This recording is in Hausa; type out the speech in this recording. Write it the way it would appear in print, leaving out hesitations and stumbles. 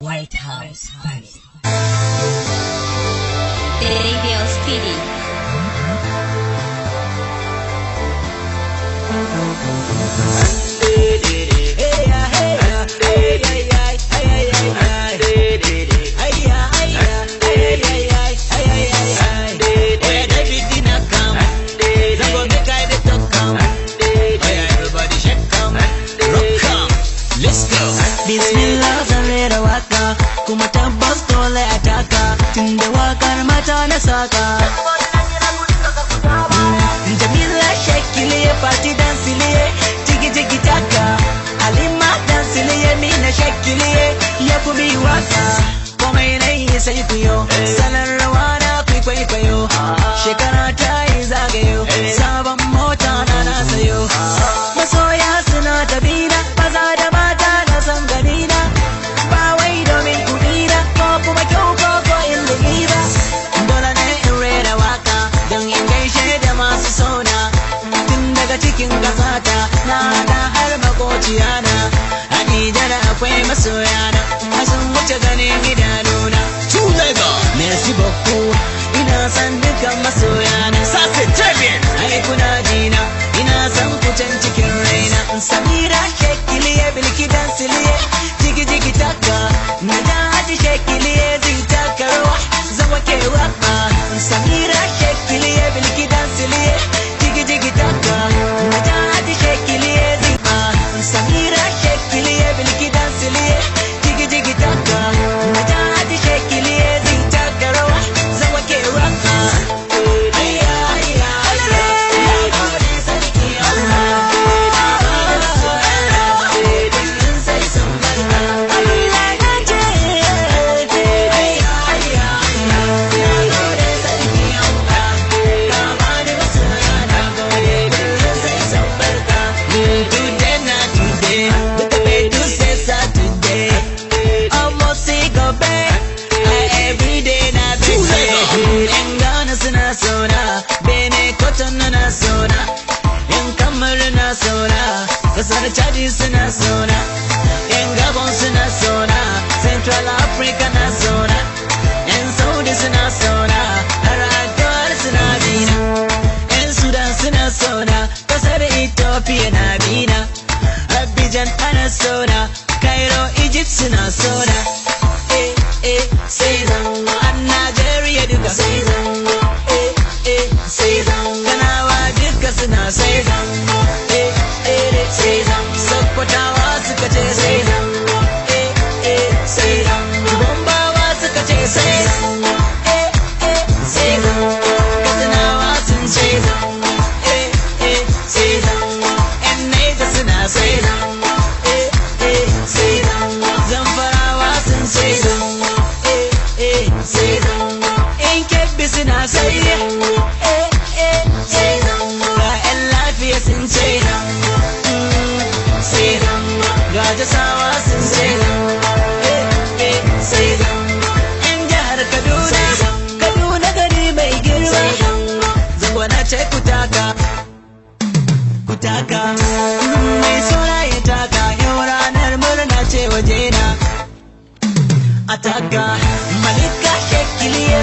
White House Party. Radio Speedy. Bismillah zan rera waka kuma tabbas dole a taka tunda wakar mata na saka. Jamila shakiliye party dansiliye jigi jigi taka Halima dansiliye mina shakiliye ya kuma yi waka komai na yi sai kuyo sanar rawa na kwaikwayo shekara ta yi zagayo sabon mota na sayo masoya suna tabina maza da mata na san ganina ba wai domin kudina ko kuma kyau ko ilimi ba dole ne in rera waka don in gaishe da masu sona tun daga cikin kasata na da har makociyana a Nijar akwai masoyana sun wuce ganin idanuna merci beaucoup ina san dukan masoyana Sase Champion ai kuna jina ina san ku can cikin raina Samira shekiliye bilki dansiliye jigi jigi taka Najati shekiliye zai taka rawa zama ke waka Samira shekiliye bilki dansiliye jigi jigi taka Najati shekiliye zai Samira shekiliye bilki dansiliye jigi jigi taka Najati shekiliye zai taka rawa zama ke waka Kasar Chadi suna sona, yan Gabon suna sona, Central Africa na sona, yan Saudi suna sona, har Addu'ar suna bina, yan Sudan suna sona, kasar Ethiopia na bina, Abidjan ana sona, Cairo Egypt suna sona, sai zango a Nigeria duka sai zango, sai zango, Kanawa duka suna sai zango, sai zango, Sokotawa suka ce sai zango, sai zango, Gombawa suka ce sai zango, sai zango, Katsinawa sun ce zango, sai zango, yan Naija suna sai zango, sai zango, Zamfarawa sun sai zango, sai zango, yan Kebbi suna sai zango, sai zango, ga yan Lafiya sun ce zango. Gajasawa sun sai zango, sai zango, yan jihar Kaduna gari mai girma, zango na ce kutaka, mai suna ya taka, yau ranar murna ce wajena, a taka, Malika shekiliye